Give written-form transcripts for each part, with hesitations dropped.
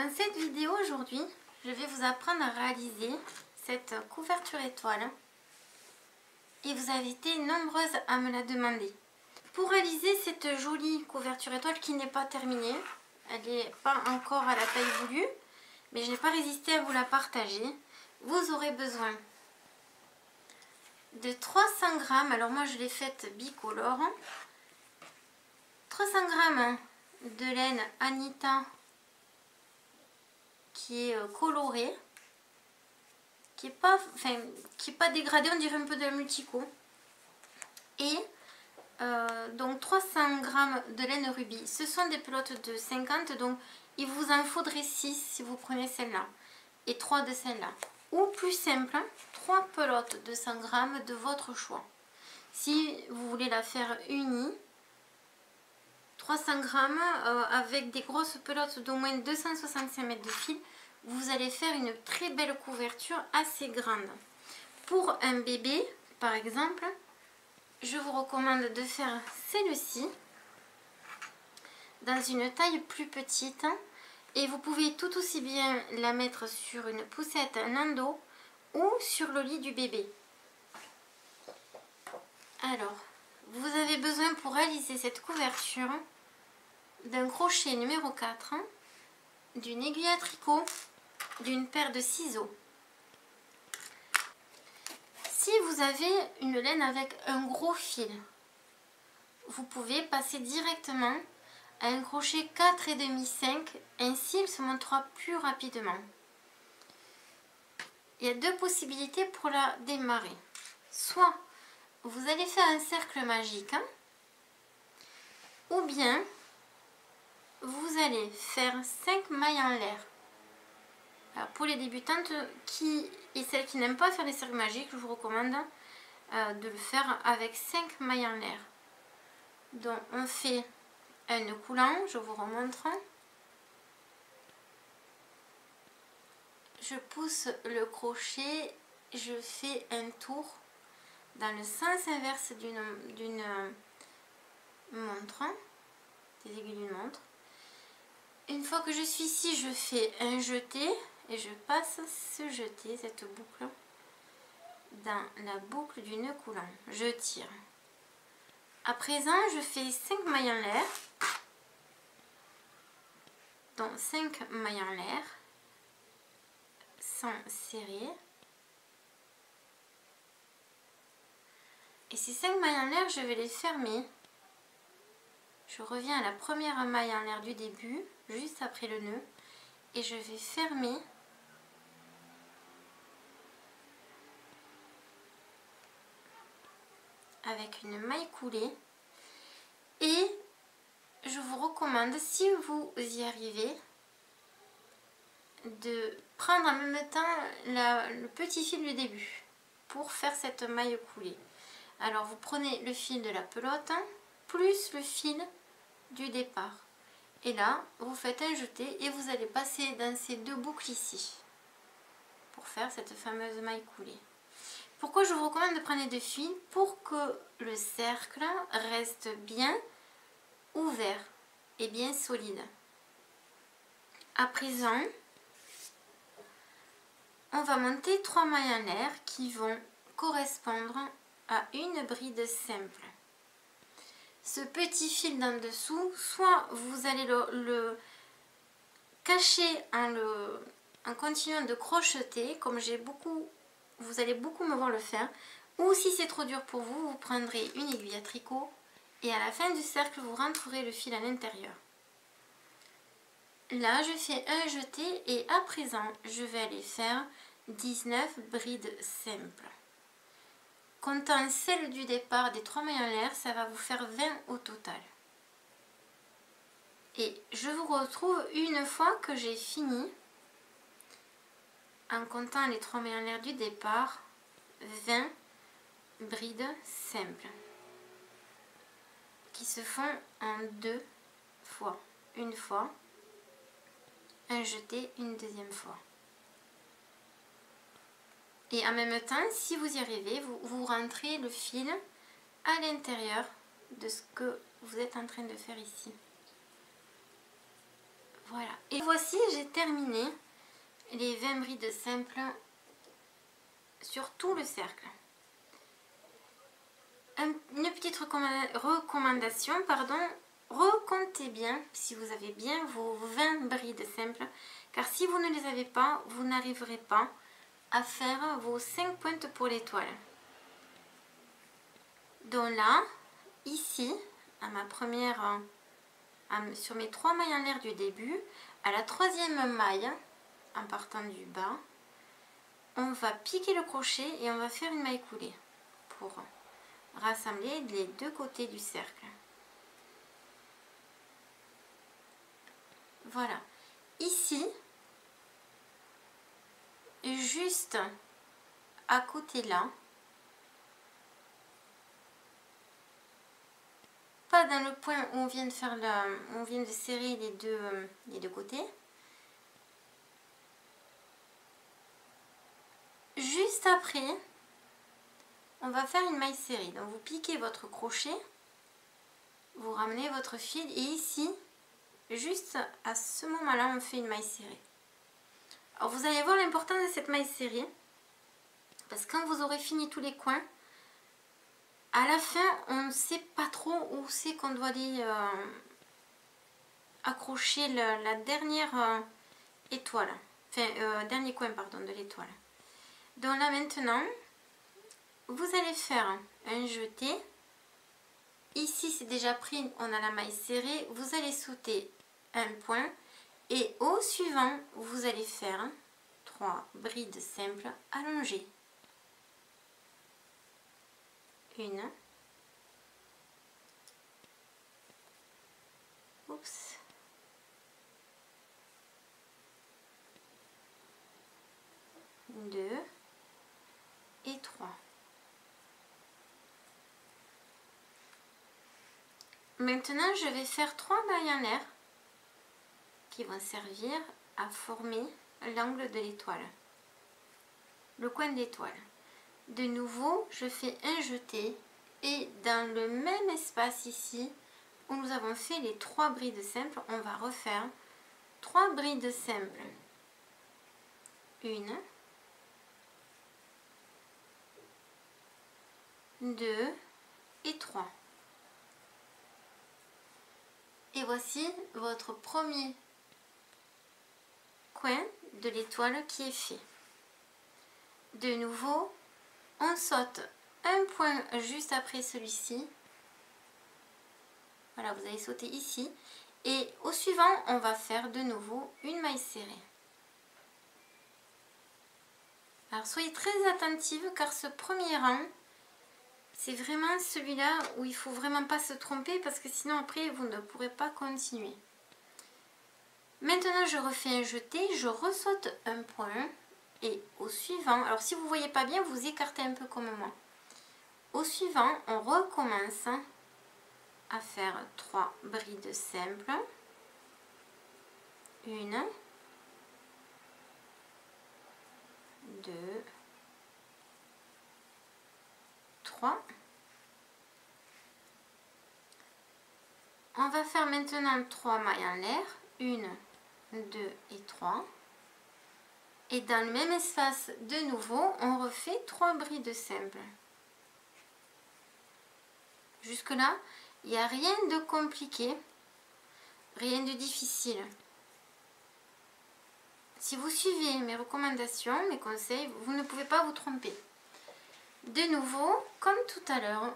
Dans cette vidéo aujourd'hui, je vais vous apprendre à réaliser cette couverture étoile et vous avez été nombreuses à me la demander. Pour réaliser cette jolie couverture étoile qui n'est pas terminée, elle n'est pas encore à la taille voulue, mais je n'ai pas résisté à vous la partager, vous aurez besoin de 300 g, alors moi je l'ai faite bicolore, 300 g de laine Anita qui est colorée, qui est pas dégradée, on dirait un peu de la multico, et donc 300 g de laine rubis. Ce sont des pelotes de 50, donc il vous en faudrait 6 si vous prenez celle-là et 3 de celle-là, ou plus simple, 3 pelotes de 100 g de votre choix. Si vous voulez la faire unie, 300 g avec des grosses pelotes d'au moins 265 mètres de fil, vous allez faire une très belle couverture assez grande. Pour un bébé, par exemple, je vous recommande de faire celle-ci dans une taille plus petite, et vous pouvez tout aussi bien la mettre sur une poussette Nando ou sur le lit du bébé. Alors, vous avez besoin pour réaliser cette couverture d'un crochet numéro 4, d'une aiguille à tricot, d'une paire de ciseaux. Si vous avez une laine avec un gros fil, vous pouvez passer directement à un crochet 4,5-5, ainsi il se montera plus rapidement. Il y a deux possibilités pour la démarrer. Soit vous allez faire un cercle magique, ou bien vous allez faire 5 mailles en l'air. Alors pour les débutantes et celles qui n'aiment pas faire les cercles magiques, je vous recommande de le faire avec 5 mailles en l'air. Donc on fait un nœud coulant, je vous remontre. Je pousse le crochet, je fais un tour dans le sens inverse d'une montre, des aiguilles d'une montre. Une fois que je suis ici, je fais un jeté et je passe ce jeté, cette boucle, dans la boucle du nœud coulant. Je tire. À présent, je fais 5 mailles en l'air. Donc 5 mailles en l'air sans serrer. Et ces 5 mailles en l'air, je vais les fermer. Je reviens à la première maille en l'air du début, juste après le nœud, et je vais fermer avec une maille coulée. Et je vous recommande, si vous y arrivez, de prendre en même temps le petit fil du début pour faire cette maille coulée. Alors vous prenez le fil de la pelote plus le fil du départ, et là vous faites un jeté et vous allez passer dans ces deux boucles ici pour faire cette fameuse maille coulée. Pourquoi je vous recommande de prendre les deux fils? Pour que le cercle reste bien ouvert et bien solide. À présent, on va monter 3 mailles en l'air qui vont correspondre à une bride simple. Ce petit fil d'en dessous, soit vous allez le cacher en continuant de crocheter, comme vous allez beaucoup me voir le faire, ou si c'est trop dur pour vous, vous prendrez une aiguille à tricot et à la fin du cercle, vous rentrerez le fil à l'intérieur. Là, je fais un jeté et à présent, je vais aller faire 19 brides simples. Comptant celle du départ des 3 mailles en l'air, ça va vous faire 20 au total. Et je vous retrouve une fois que j'ai fini, en comptant les 3 mailles en l'air du départ, 20 brides simples qui se font en 2 fois. Une fois, un jeté, une deuxième fois. Et en même temps, si vous y arrivez, vous rentrez le fil à l'intérieur de ce que vous êtes en train de faire ici. Voilà. Et voici, j'ai terminé les 20 brides simples sur tout le cercle. Une petite recommandation, pardon, recomptez bien si vous avez bien vos 20 brides simples, car si vous ne les avez pas, vous n'arriverez pas à faire vos 5 pointes pour l'étoile. Donc là, ici, à ma première, sur mes 3 mailles en l'air du début, à la 3e maille, en partant du bas, on va piquer le crochet et on va faire une maille coulée pour rassembler les deux côtés du cercle. Voilà. Ici, juste à côté là, pas dans le point où on vient de faire on vient de serrer les deux côtés. Juste après, on va faire une maille serrée. Donc vous piquez votre crochet, vous ramenez votre fil et ici, juste à ce moment-là, on fait une maille serrée. Alors vous allez voir l'importance de cette maille serrée, parce que quand vous aurez fini tous les coins, à la fin, on ne sait pas trop où c'est qu'on doit aller accrocher la dernière étoile, enfin dernier coin pardon de l'étoile. Donc là maintenant, vous allez faire un jeté. Ici c'est déjà pris, on a la maille serrée. Vous allez sauter un point et au suivant, vous allez faire 3 brides simples allongées. Une. Oups. Deux. Et 3. Maintenant, je vais faire 3 mailles en l'air qui vont servir à former l'angle de l'étoile, le coin de l'étoile. De nouveau, je fais un jeté et dans le même espace ici où nous avons fait les 3 brides simples, on va refaire 3 brides simples. Une, 2 et 3. Et voici votre premier coin de l'étoile qui est fait. De nouveau, on saute un point juste après celui-ci. Voilà, vous allez sauter ici. Et au suivant, on va faire de nouveau une maille serrée. Alors soyez très attentive car ce premier rang, c'est vraiment celui-là où il ne faut vraiment pas se tromper parce que sinon après vous ne pourrez pas continuer. Maintenant je refais un jeté, je ressaute un point et au suivant, alors si vous ne voyez pas bien, vous écartez un peu comme moi. Au suivant, on recommence à faire 3 brides simples. Une, 2, 3. On va faire maintenant 3 mailles en l'air. 1, 2 et 3. Et dans le même espace, de nouveau, on refait 3 brides simples. Jusque là, il n'y a rien de compliqué, rien de difficile. Si vous suivez mes recommandations, mes conseils, vous ne pouvez pas vous tromper. De nouveau, comme tout à l'heure,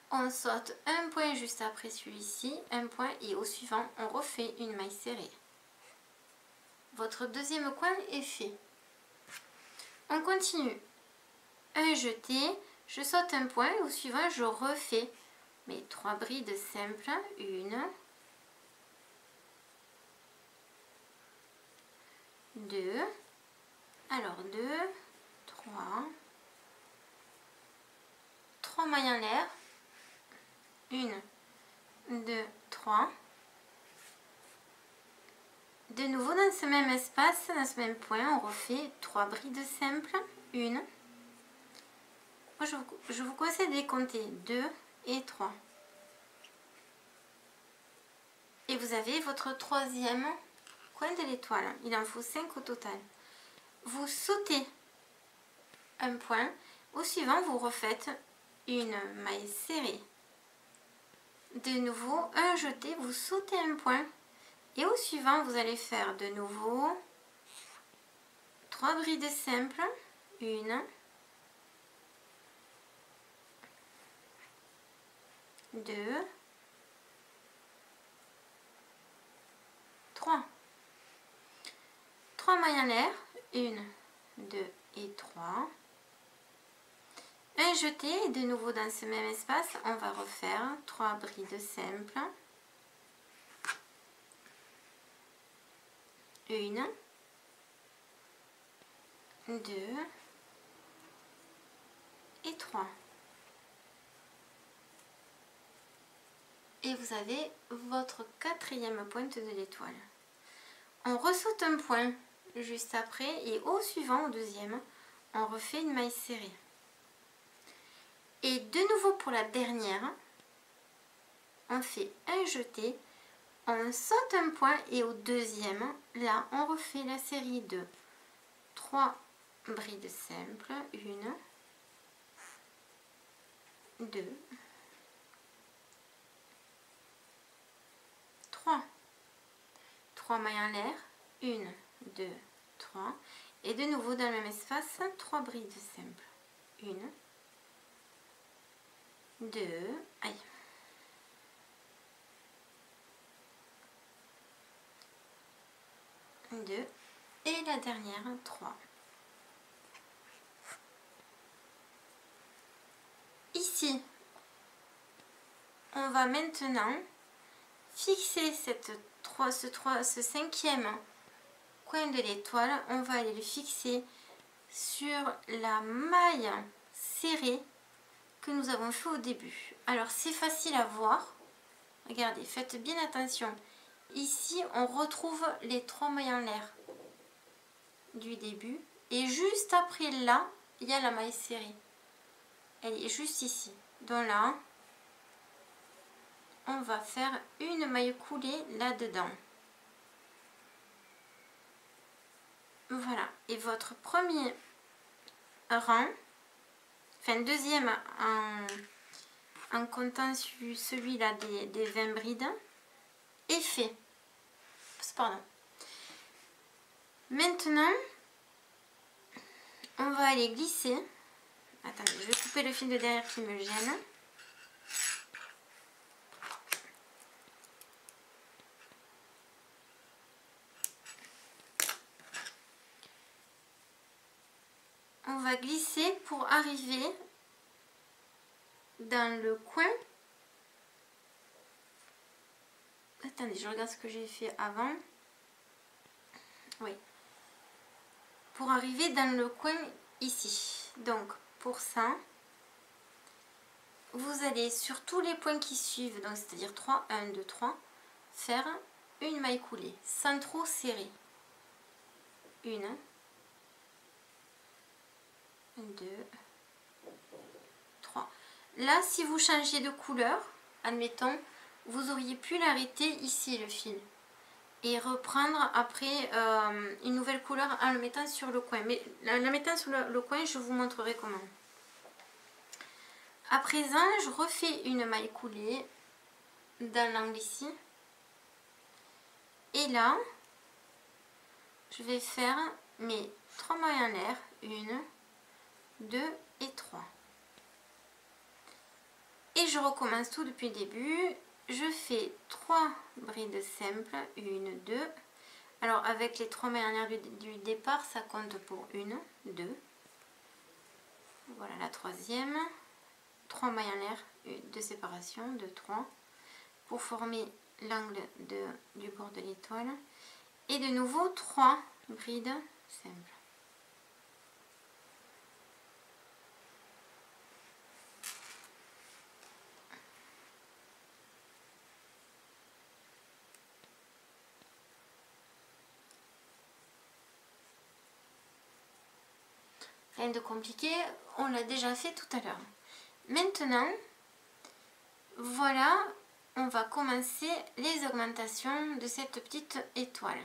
on saute un point juste après celui-ci, un point et au suivant, on refait une maille serrée. Votre deuxième coin est fait. On continue. Un jeté, je saute un point et au suivant, je refais mes 3 brides simples. 1, 2, alors 2, 3, 3 mailles en l'air. 1, 2, 3. De nouveau dans ce même espace, dans ce même point, on refait 3 brides simples. 1. Moi, je vous conseille de les compter 2 et 3. Et vous avez votre troisième coin de l'étoile. Il en faut 5 au total. Vous sautez un point. Au suivant, vous refaites une maille serrée. De nouveau, un jeté, vous sautez un point. Et au suivant, vous allez faire de nouveau 3 brides simples. 1, 2, 3. 3 mailles en l'air. 1, 2 et 3. Un jeté et de nouveau dans ce même espace, on va refaire 3 brides simples. 1, 2 et 3. Et vous avez votre quatrième pointe de l'étoile. On ressaute un point juste après et au suivant, au deuxième, on refait une maille serrée. Et de nouveau pour la dernière, on fait un jeté, on saute un point et au deuxième, là, on refait la série de 3 brides simples. 1, 2, 3. 3 mailles en l'air. 1, 2, 3. Et de nouveau dans le même espace, 3 brides simples. 1, 2, aïe. 2 et la dernière 3. Ici, on va maintenant fixer ce cinquième coin de l'étoile. On va aller le fixer sur la maille serrée que nous avons fait au début. Alors c'est facile à voir. Regardez, faites bien attention. Ici, on retrouve les 3 mailles en l'air du début. Et juste après là, il y a la maille serrée. Elle est juste ici. Donc là, on va faire une maille coulée là-dedans. Voilà. Et votre premier rang, enfin deuxième en comptant celui-là des 20 brides, est fait. Pardon. Maintenant, on va aller glisser. Attendez, je vais couper le fil de derrière qui me gêne. On va glisser pour arriver dans le coin. Attendez, je regarde ce que j'ai fait avant. Oui. Pour arriver dans le coin ici. Donc, pour ça, vous allez sur tous les points qui suivent, donc c'est-à-dire 3, 1, 2, 3, faire une maille coulée, sans trop serrer. 1, 2, 3. Là, si vous changez de couleur, admettons, vous auriez pu l'arrêter ici, le fil, et reprendre après une nouvelle couleur en le mettant sur le coin. Mais la mettant sur le coin, je vous montrerai comment. À présent, je refais une maille coulée dans l'angle ici. Et là, je vais faire mes 3 mailles en l'air. 1, 2 et 3. Et je recommence tout depuis le début. Je fais 3 brides simples. 1, 2. Alors avec les 3 mailles en l'air du départ, ça compte pour 1, 2. Voilà la troisième. 3 mailles en l'air de séparation, 2, 3, pour former l'angle du bord de l'étoile. Et de nouveau 3 brides simples. Rien de compliqué, on l'a déjà fait tout à l'heure. Maintenant, voilà on va commencer les augmentations de cette petite étoile.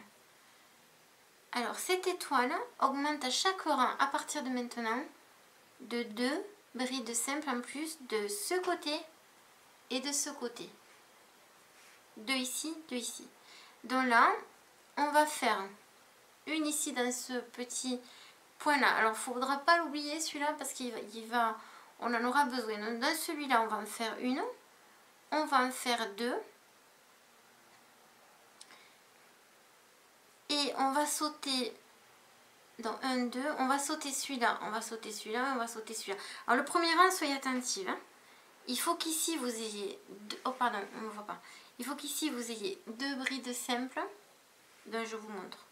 Alors cette étoile augmente à chaque rang à partir de maintenant de 2 brides simples en plus de ce côté et de ce côté. 2 ici, 2 ici. Donc là, on va faire une ici dans ce petit point là. Alors il ne faudra pas l'oublier celui-là parce on en aura besoin. Donc, dans celui-là, on va en faire une. On va en faire 2. Et on va sauter dans 1, 2. On va sauter celui-là. On va sauter celui-là. On va sauter celui-là. Alors le premier rang, soyez attentifs. Hein. Il faut qu'ici vous ayez... Oh pardon, on ne voit pas. Il faut qu'ici vous ayez 2 brides simples. Donc je vous montre.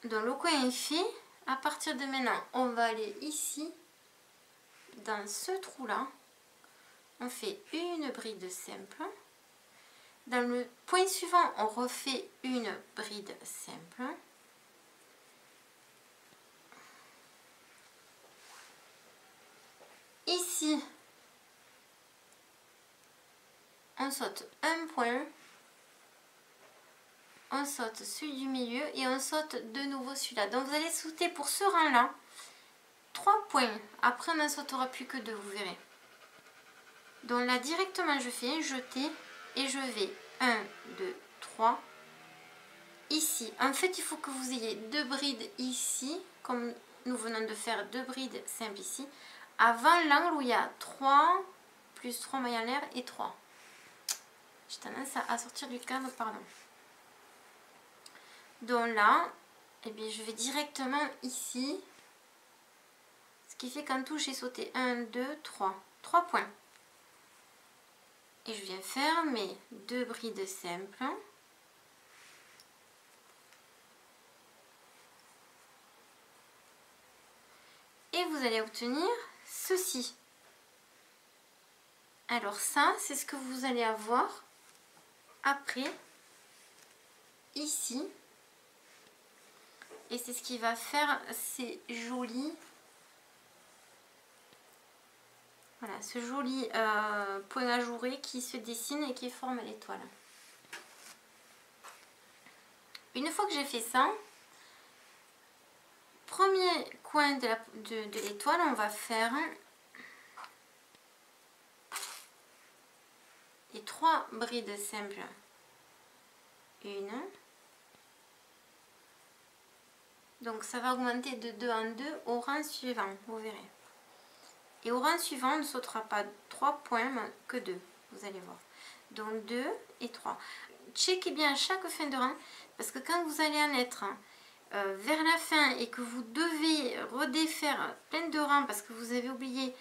Donc le coin est fait. À partir de maintenant, on va aller ici. Dans ce trou-là. On fait une bride simple. Dans le point suivant, on refait une bride simple. Ici, on saute un point. On saute celui du milieu et on saute de nouveau celui-là. Donc vous allez sauter pour ce rang-là 3 points. Après, on n'en sautera plus que 2, vous verrez. Donc là, directement, je fais un jeté et je vais 1, 2, 3. Ici, en fait, il faut que vous ayez 2 brides ici, comme nous venons de faire 2 brides simples ici, avant l'angle où il y a 3, plus 3 mailles en l'air et 3. J'ai tendance à sortir du cadre, pardon. Donc là, eh bien, je vais directement ici, ce qui fait qu'en tout, j'ai sauté 1, 2, 3. 3 points. Et je viens faire mes 2 brides simples. Et vous allez obtenir ceci. Alors ça, c'est ce que vous allez avoir après, ici. Et c'est ce qui va faire ces jolis... Voilà, ce joli point ajouré qui se dessine et qui forme l'étoile. Une fois que j'ai fait ça, premier coin de l'étoile, on va faire les 3 brides simples. Une. Donc ça va augmenter de 2 en 2 au rang suivant, vous verrez. Et au rang suivant, on ne sautera pas 3 points, mais que 2, vous allez voir. Donc 2 et 3. Checkez bien chaque fin de rang, parce que quand vous allez en être vers la fin et que vous devez redéfaire plein de rangs parce que vous avez oublié,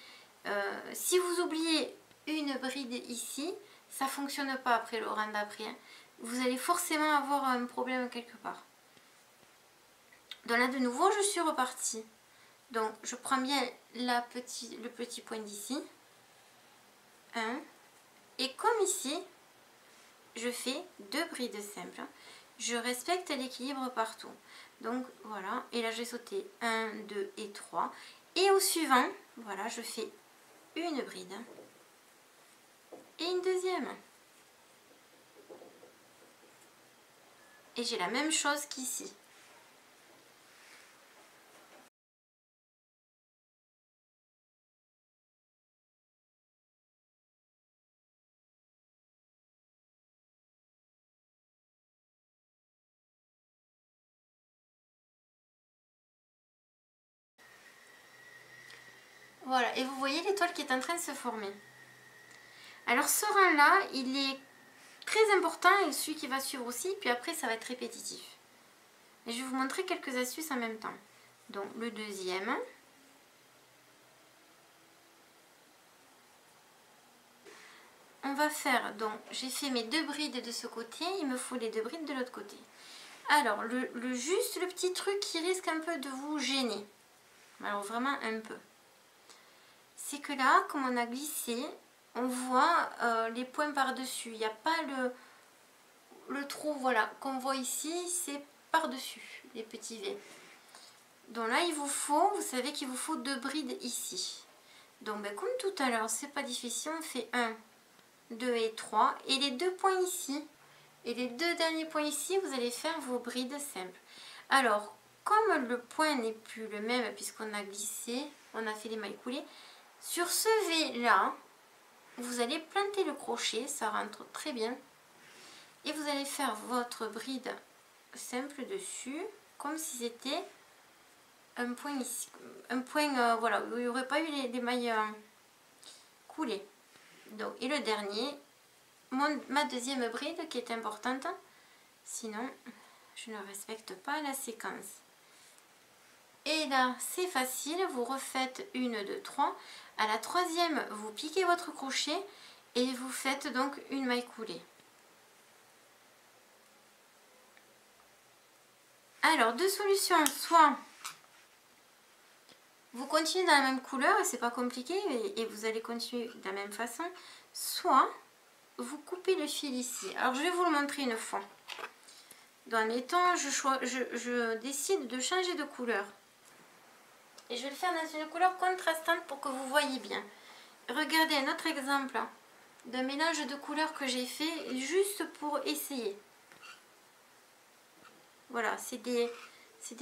si vous oubliez une bride ici, ça ne fonctionne pas après le rang d'après. Hein. Vous allez forcément avoir un problème quelque part. Donc là de nouveau, je suis repartie. Donc je prends bien le petit point d'ici. 1. Et comme ici, je fais 2 brides simples. Je respecte l'équilibre partout. Donc voilà, et là j'ai sauté 1, 2 et 3. Et au suivant, voilà, je fais une bride et une deuxième. Et j'ai la même chose qu'ici. Voilà, et vous voyez l'étoile qui est en train de se former. Alors ce rang-là, il est très important et celui qui va suivre aussi, puis après ça va être répétitif. Et je vais vous montrer quelques astuces en même temps. Donc le deuxième. On va faire, donc j'ai fait mes 2 brides de ce côté, il me faut les 2 brides de l'autre côté. Alors juste le petit truc qui risque un peu de vous gêner, alors vraiment un peu, c'est que là, comme on a glissé, on voit les points par-dessus. Il n'y a pas le trou, voilà, qu'on voit ici, c'est par-dessus, les petits V. Donc là, il vous faut, vous savez qu'il vous faut 2 brides ici. Donc ben, comme tout à l'heure, c'est pas difficile, on fait 1, 2 et 3. Et les 2 points ici, et les 2 derniers points ici, vous allez faire vos brides simples. Alors, comme le point n'est plus le même, puisqu'on a glissé, on a fait les mailles coulées, sur ce V là, vous allez planter le crochet, ça rentre très bien. Et vous allez faire votre bride simple dessus, comme si c'était un point ici, un point voilà, où il n'y aurait pas eu les mailles coulées. Donc, et le dernier, ma deuxième bride qui est importante, sinon je ne respecte pas la séquence. Et là c'est facile, vous refaites 1, 2, 3. À la troisième, vous piquez votre crochet et vous faites donc une maille coulée. Alors, deux solutions, soit vous continuez dans la même couleur et c'est pas compliqué et vous allez continuer de la même façon, soit vous coupez le fil ici. Alors, je vais vous le montrer une fois. Dans les temps, je décide de changer de couleur. Et je vais le faire dans une couleur contrastante pour que vous voyez bien. Regardez un autre exemple d'un mélange de couleurs que j'ai fait juste pour essayer. Voilà, c'est des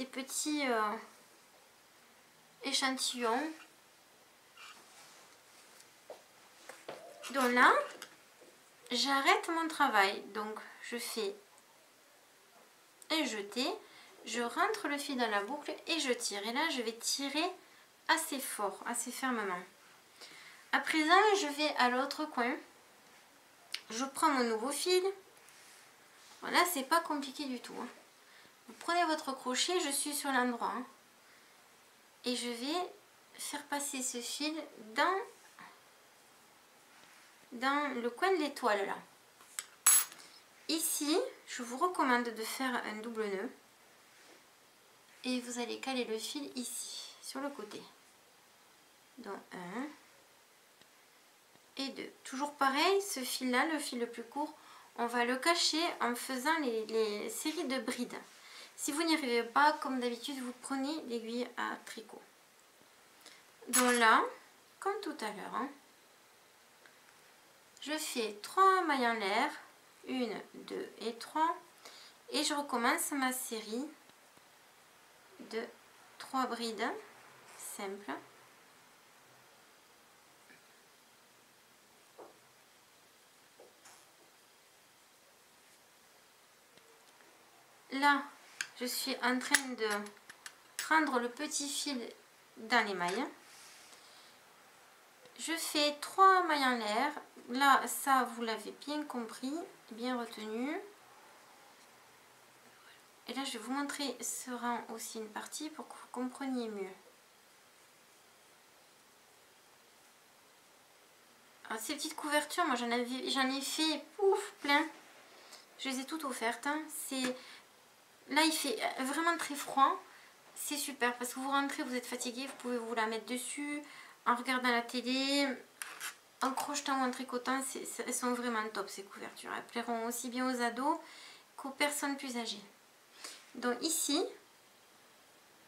petits échantillons. Donc là, j'arrête mon travail. Donc je fais un jeté, je rentre le fil dans la boucle et je tire. Et là, je vais tirer assez fort, assez fermement. À présent, je vais à l'autre coin. Je prends mon nouveau fil. Voilà, c'est pas compliqué du tout. Vous prenez votre crochet, je suis sur l'endroit. Et je vais faire passer ce fil dans le coin de l'étoile là. Ici, je vous recommande de faire un double nœud. Et vous allez caler le fil ici, sur le côté. Donc 1 et 2. Toujours pareil, ce fil là, le fil le plus court, on va le cacher en faisant les séries de brides. Si vous n'y arrivez pas, comme d'habitude, vous prenez l'aiguille à tricot. Donc là, comme tout à l'heure, je fais 3 mailles en l'air, 1, 2 et 3, et je recommence ma série de 3 brides simples. Là, je suis en train de prendre le petit fil dans les mailles. Je fais 3 mailles en l'air. Là, ça, vous l'avez bien compris, bien retenu. Et là, je vais vous montrer ce rang aussi une partie pour que vous compreniez mieux. Alors, ces petites couvertures, moi, j'en ai fait pouf, plein. Je les ai toutes offertes. Là, il fait vraiment très froid. C'est super parce que vous rentrez, vous êtes fatigué, vous pouvez vous la mettre dessus en regardant la télé, en crochetant ou en tricotant. Elles sont vraiment top ces couvertures. Elles plairont aussi bien aux ados qu'aux personnes plus âgées. Donc ici,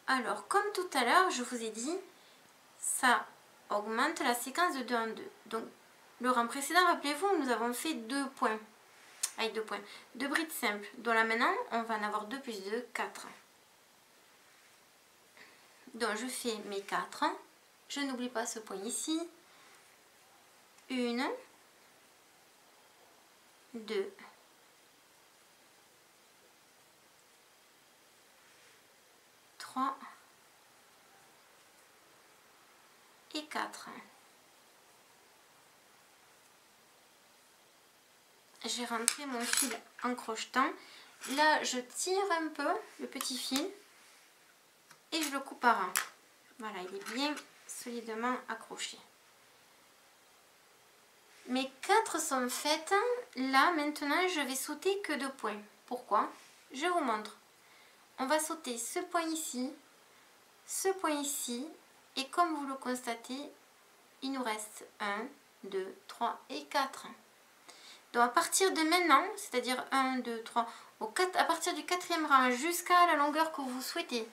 alors comme tout à l'heure, je vous ai dit, ça augmente la séquence de 2 en 2. Donc le rang précédent, rappelez-vous, nous avons fait 2 points. Avec 2 points. 2 brides simples. Donc là maintenant, on va en avoir 2 plus 2, 4. Donc je fais mes 4. Je n'oublie pas ce point ici. 1, 2, 3 et 4. J'ai rentré mon fil en crochetant. Là, je tire un peu le petit fil et je le coupe à rang. Voilà, il est bien solidement accroché. Mes 4 sont faites. Là, maintenant, je vais sauter que 2 points. Pourquoi? Je vous montre. On va sauter ce point ici, et comme vous le constatez, il nous reste 1, 2, 3 et 4. Donc à partir de maintenant, c'est-à-dire 1, 2, 3, à partir du 4e rang jusqu'à la longueur que vous souhaitez,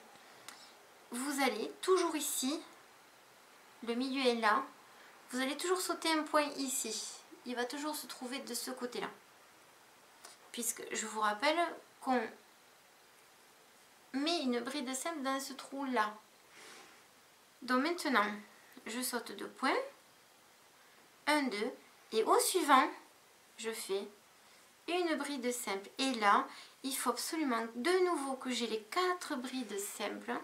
vous allez toujours ici, le milieu est là, vous allez toujours sauter un point ici. il va toujours se trouver de ce côté-là. Puisque je vous rappelle qu'on met une bride simple dans ce trou-là. Donc maintenant, je saute 2 points. 1, 2. Et au suivant, je fais une bride simple. Et là, il faut absolument de nouveau que j'ai les 4 brides simples